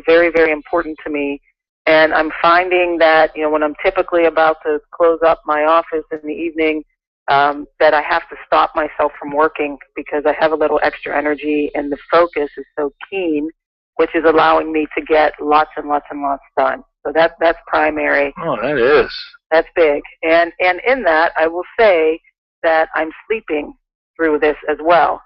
very, very important to me. And I'm finding that, when I'm typically about to close up my office in the evening, that I have to stop myself from working because I have a little extra energy, and the focus is so keen, which is allowing me to get lots and lots and lots done. So that's primary. Oh, that is. That's big. And in that, I will say that I'm sleeping through this as well.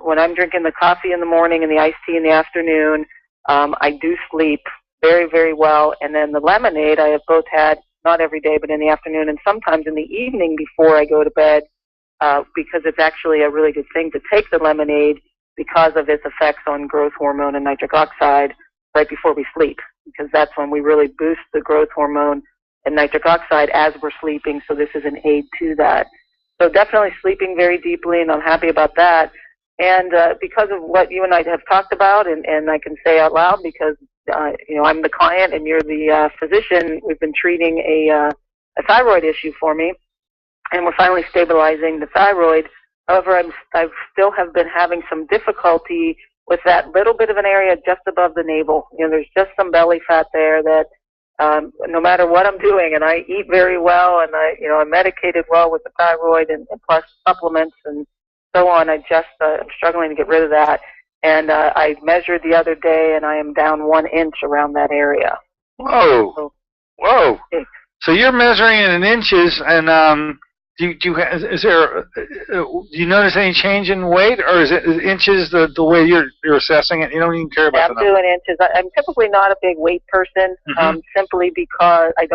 When I'm drinking the coffee in the morning and the iced tea in the afternoon, I do sleep very, very well. And then the lemonade I have both had, not every day, but in the afternoon and sometimes in the evening before I go to bed, because it's actually a really good thing to take the lemonade because of its effects on growth hormone and nitric oxide right before we sleep, because that's when we really boost the growth hormone and nitric oxide as we're sleeping, so this is an aid to that. So definitely sleeping very deeply, and I'm happy about that. And because of what you and I have talked about, and I can say out loud because, I'm the client and you're the physician, we've been treating a thyroid issue for me, and we're finally stabilizing the thyroid. However, I still have been having some difficulty with that little bit of an area just above the navel. There's just some belly fat there that no matter what I'm doing, and I eat very well, and I'm medicated well with the thyroid and plus supplements and so on, I'm struggling to get rid of that. And I measured the other day, and I am down 1 inch around that area. Whoa. Whoa. So you're measuring it in inches, and do you notice any change in weight, or is inches the way you're assessing it? You don't even care about I'm doing inches. I'm typically not a big weight person, simply because I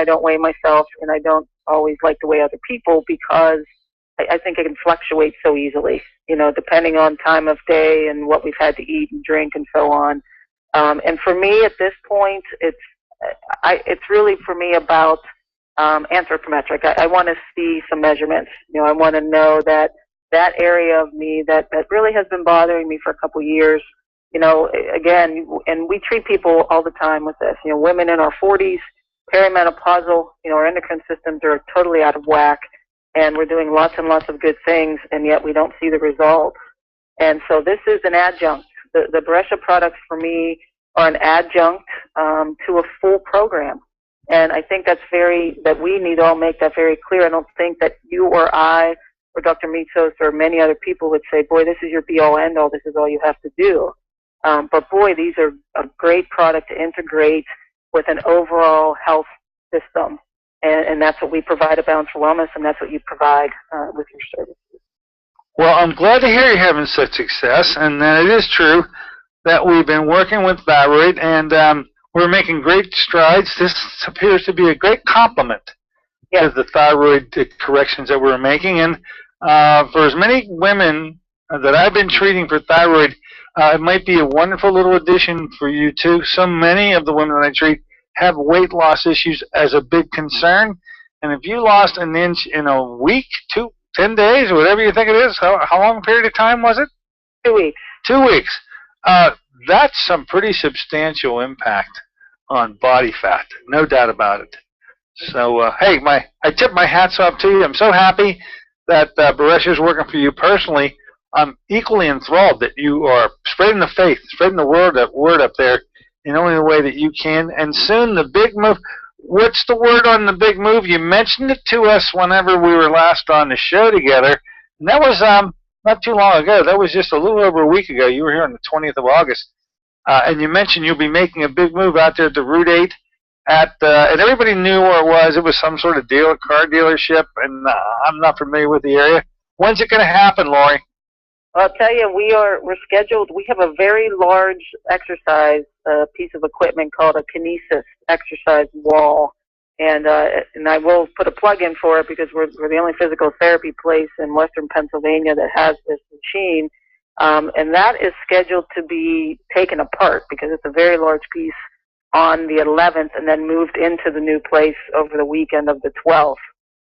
don't weigh myself, and I don't always like to weigh other people because I think it can fluctuate so easily, depending on time of day and what we've had to eat and drink and so on. And for me at this point, it's really for me about anthropometric. I want to see some measurements. I want to know that area of me that really has been bothering me for a couple years, again, and we treat people all the time with this, women in our 40s, perimenopausal, our endocrine systems are totally out of whack, and we're doing lots and lots of good things, and yet we don't see the results. And so this is an adjunct. The Boresha products for me are an adjunct to a full program. And I think that we need to all make that very clear. I don't think that you or I or Dr. Mitsos or many other people would say, boy, this is your be-all, end-all, this is all you have to do. But boy, these are a great product to integrate with an overall health system. And that's what we provide at Balance for Wellness, and that's what you provide with your services. Well, I'm glad to hear you're having such success, and it is true that we've been working with thyroid, and we're making great strides. This appears to be a great complement to the thyroid corrections that we're making. And for as many women that I've been treating for thyroid, it might be a wonderful little addition for you too. So many of the women that I treat have weight loss issues as a big concern. And if you lost an inch in a week, 10 days, or whatever you think it is, how long a period of time was it? 2 weeks. 2 weeks. That's some pretty substantial impact on body fat, no doubt about it. So, hey, I tip my hats off to you. I'm so happy that Boresha is working for you personally. I'm equally enthralled that you are spreading the faith, spreading the word up there in only the way that you can. And soon the big move. What's the word on the big move? You mentioned it to us whenever we were last on the show together, and that was not too long ago. That was just a little over a week ago. You were here on the 20th of August, and you mentioned you'll be making a big move out there at the Route 8 and everybody knew where it was. It was some sort of car dealership, and I'm not familiar with the area. When's it going to happen, Lori? I'll tell you, we're scheduled. We have a very large exercise piece of equipment called a kinesis exercise wall, and I will put a plug in for it because we're the only physical therapy place in Western Pennsylvania that has this machine, and that is scheduled to be taken apart because it's a very large piece on the 11th, and then moved into the new place over the weekend of the 12th.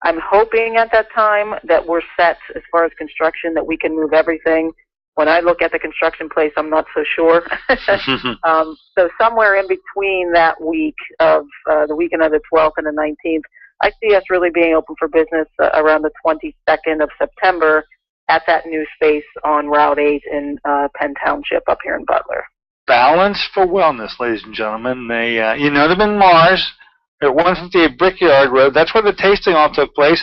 I'm hoping at that time that we're set as far as construction, that we can move everything. When I look at the construction place, I'm not so sure. So somewhere in between that week of the weekend of the 12th and the 19th, I see us really being open for business around the 22nd of September at that new space on Route 8 in Penn Township up here in Butler. Balance for Wellness, ladies and gentlemen. They're in Mars. At 158 Brickyard Road. That's where the tasting all took place.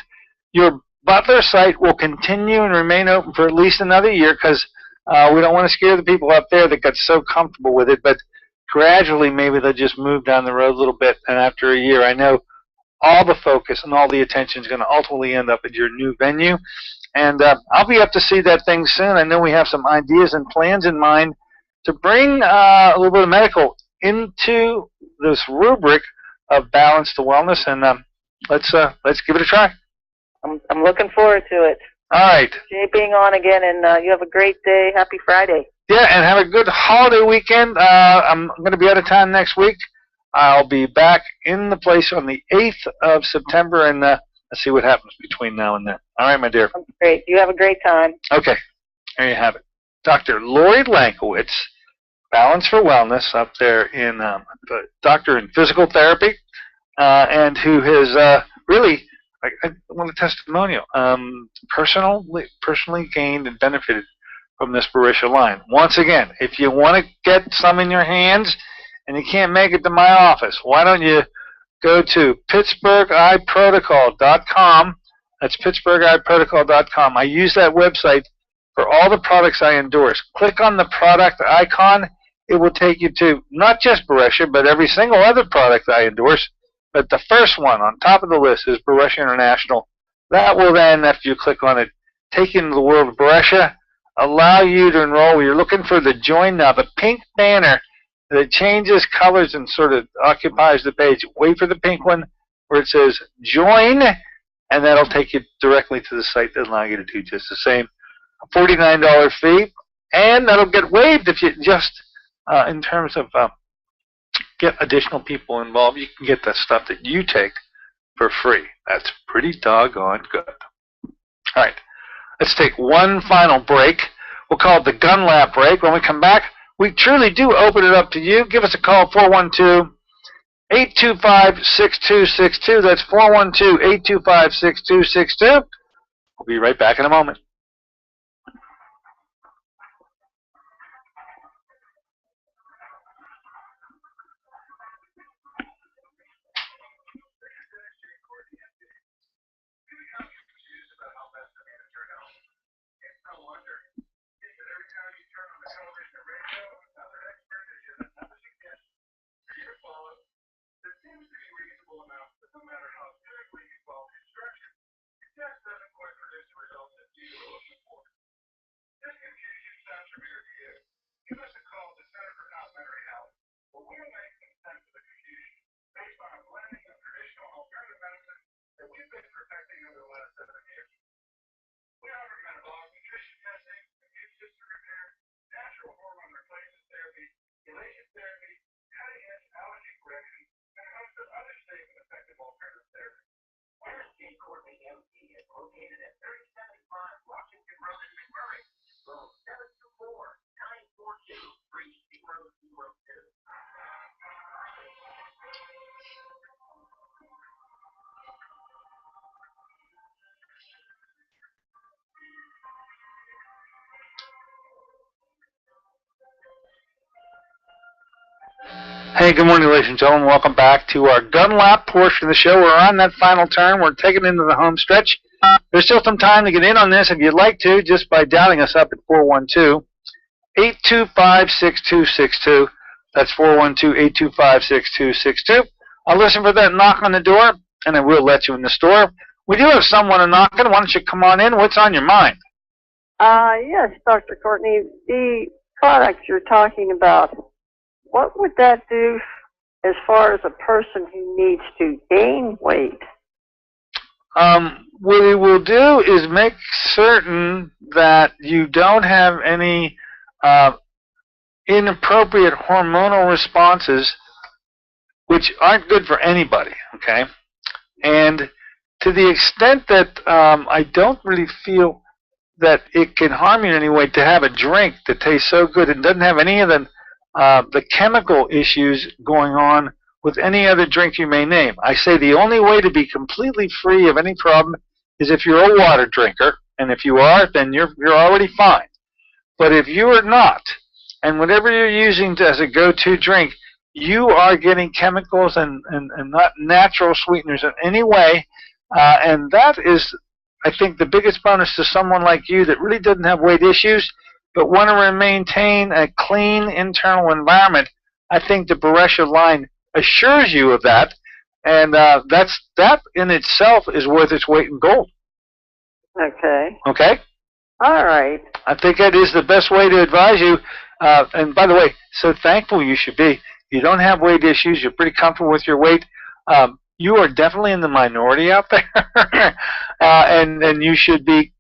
Your Butler site will continue and remain open for at least another year because we don't want to scare the people up there that got so comfortable with it. But gradually, maybe they'll just move down the road a little bit. And after a year, I know all the focus and all the attention is going to ultimately end up at your new venue. And I'll be up to see that thing soon. I know we have some ideas and plans in mind to bring a little bit of medical into this rubric of balance to wellness, and let's give it a try. I'm looking forward to it. All right. Jay being on again, and you have a great day. Happy Friday. Yeah, and have a good holiday weekend. I'm going to be out of town next week. I'll be back in the place on the 8th of September, and let's see what happens between now and then. All right, my dear. Great. You have a great time. Okay. There you have it. Dr. Lori Lankowitz, Balance for Wellness, up there in the doctor in physical therapy, and who has really, I want a testimonial, personally gained and benefited from this Boresha line. Once again, if you want to get some in your hands and you can't make it to my office, why don't you go to PittsburghEyeProtocol.com. That's PittsburghEyeProtocol.com. I use that website for all the products I endorse. Click on the product icon. It will take you to not just Boresha, but every single other product I endorse. But the first one on top of the list is Boresha International. That will then, after you click on it, take you into the world of Boresha, allow you to enroll. You're looking for the Join Now, the pink banner that changes colors and sort of occupies the page. Wait for the pink one where it says Join, and that'll take you directly to the site that allows you to do just the same. A $49 fee, and that'll get waived if you just, in terms of get additional people involved. You can get the stuff that you take for free. That's pretty doggone good. All right, let's take one final break. We'll call it the gun lap break. When we come back, we truly do open it up to you. Give us a call, 412-825-6262. That's 412-825-6262. We'll be right back in a moment. Hey, good morning, ladies and gentlemen. Welcome back to our gun lap portion of the show. We're on that final turn. We're taking into the home stretch. There's still some time to get in on this if you'd like to, just by dialing us up at 412-825-6262. That's 412-825-6262. I'll listen for that knock on the door, and I will let you in the store. We do have someone knocking. Why don't you come on in? What's on your mind? Yes, Dr. Courtney, the products you're talking about, what would that do as far as a person who needs to gain weight? What it will do is make certain that you don't have any inappropriate hormonal responses, which aren't good for anybody, okay? And to the extent that I don't really feel that it can harm you in any way to have a drink that tastes so good and doesn't have any of the chemical issues going on with any other drink you may name. I say the only way to be completely free of any problem is if you're a water drinker, and if you are, then you're already fine. But if you are not, and whatever you're using as a go-to drink, you are getting chemicals and not natural sweeteners in any way, and that is, I think, the biggest bonus to someone like you that really doesn't have weight issues but want to maintain a clean internal environment. I think the Boresha line assures you of that, and that in itself is worth its weight in gold. Okay. Okay? All right. I think that is the best way to advise you. And by the way, so thankful you should be. You don't have weight issues. You're pretty comfortable with your weight. You are definitely in the minority out there, and you should be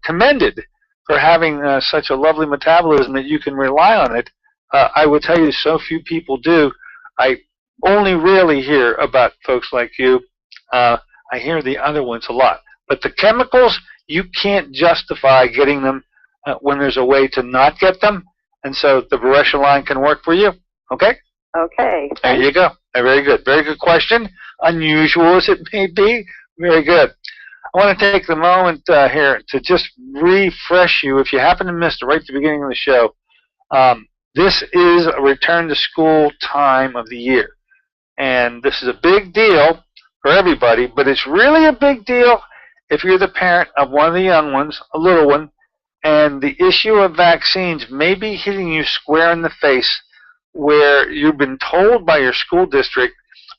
commended for having such a lovely metabolism that you can rely on it. I will tell you, so few people do. I only rarely hear about folks like you. I hear the other ones a lot. But the chemicals, you can't justify getting them when there's a way to not get them. And so the Boresha line can work for you. Okay? Okay. There you go. Very good. Very good question. Unusual as it may be. Very good. I want to take the moment here to just refresh you. If you happen to miss it right at the beginning of the show, this is a return to school time of the year. And this is a big deal for everybody, but it's really a big deal if you're the parent of one of the young ones, a little one, and the issue of vaccines may be hitting you square in the face, where you've been told by your school district,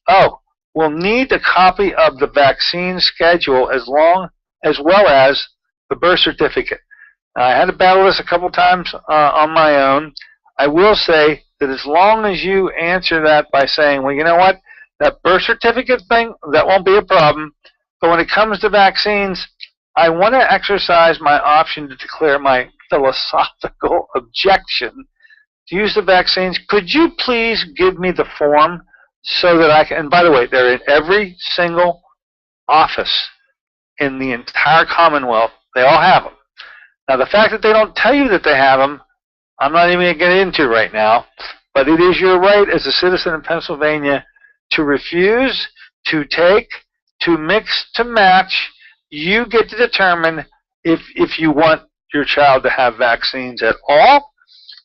oh, we'll need a copy of the vaccine schedule as well as the birth certificate. I had to battle this a couple times on my own. I will say that as long as you answer that by saying, well, you know what, that birth certificate thing, that won't be a problem. But when it comes to vaccines, I want to exercise my option to declare my philosophical objection to use the vaccines. Could you please give me the form so that I can, and by the way, they're in every single office in the entire Commonwealth. They all have them. Now, the fact that they don't tell you that they have them, I'm not even going to get into right now, but it is your right as a citizen in Pennsylvania to refuse, to take, to mix, to match. You get to determine if you want your child to have vaccines at all.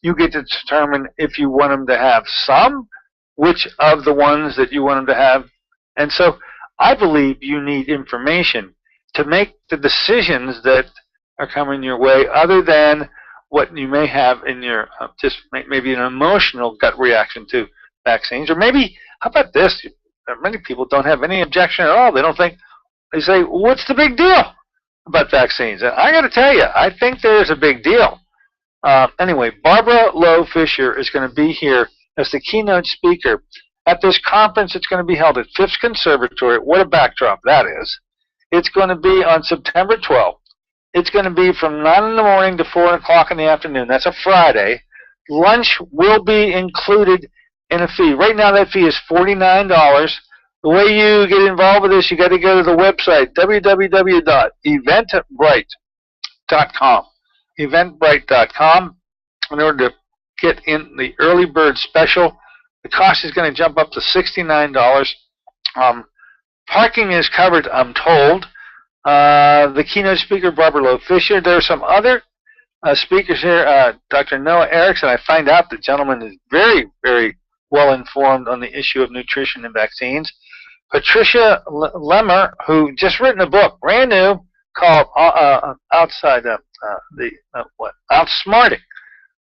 You get to determine if you want them to have some, which of the ones that you want them to have. And so I believe you need information to make the decisions that are coming your way, other than what you may have in your just maybe an emotional gut reaction to vaccines. Or maybe, how about this? Many people don't have any objection at all. They don't think, they say, what's the big deal about vaccines? And I got to tell you, I think there's a big deal. Anyway, Barbara Lowe Fisher is going to be here as the keynote speaker at this conference. It's going to be held at Phipps Conservatory. What a backdrop that is. It's going to be on September 12th. It's going to be from 9 in the morning to 4 o'clock in the afternoon. That's a Friday. Lunch will be included in a fee. Right now that fee is $49. The way you get involved with this, you got to go to the website, www.eventbrite.com. Eventbrite.com, in order to get in the early bird special. The cost is going to jump up to $69. Parking is covered, I'm told. The keynote speaker, Barbara Lowe Fisher. There are some other speakers here. Dr. Noah Erickson, I find out the gentleman is very, very well informed on the issue of nutrition and vaccines. Patricia Lemmer, who just written a book, brand new, called Outsmarting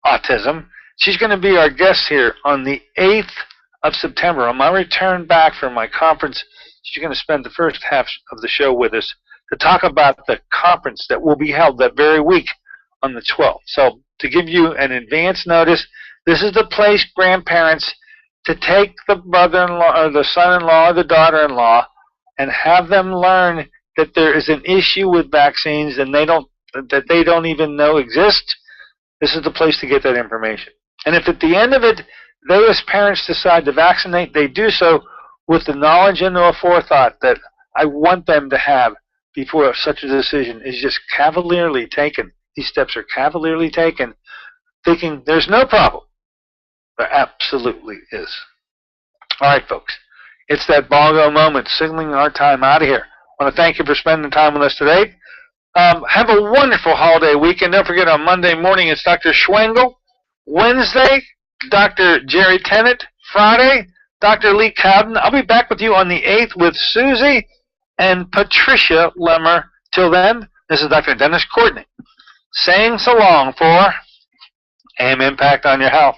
Autism. She's going to be our guest here on the 8th of September. On my return back from my conference, she's going to spend the first half of the show with us to talk about the conference that will be held that very week on the 12th. So to give you an advance notice, this is the place, grandparents, to take the brother-in-law or the son-in-law or the daughter-in-law and have them learn that there is an issue with vaccines and they don't even know exist. This is the place to get that information. And if at the end of it, they as parents decide to vaccinate, they do so with the knowledge and the forethought that I want them to have before such a decision is just cavalierly taken. These steps are cavalierly taken, thinking there's no problem. There absolutely is. All right, folks. It's that bongo moment, signaling our time out of here. I want to thank you for spending time with us today. Have a wonderful holiday weekend. Don't forget, on Monday morning, it's Dr. Schwengel. Wednesday, Dr. Jerry Tennant. Friday, Dr. Lee Cowden. I'll be back with you on the 8th with Susie and Patricia Lemmer. Till then, this is Dr. Dennis Courtney saying so long for AM Impact on Your Health.